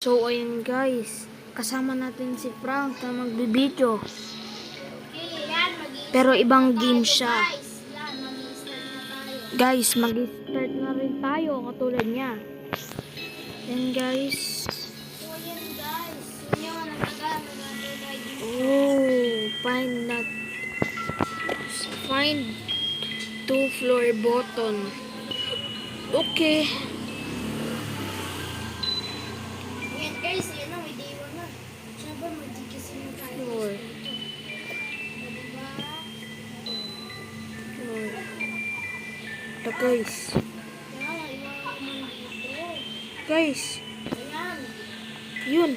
So, ayun guys. Kasama natin si Frank na magbibideo. Pero ibang game siya. Guys, mag-start na rin tayo katulad niya. Yan guys. Oh, find 2 floor button. Okay. Ayan guys, ayan na, may day 1 na. Siyempre, mag-gigising na tayo. Floor. Diba? Floor. Ito guys. Kaya, iwan naman dito. Guys. Ayan. Yun.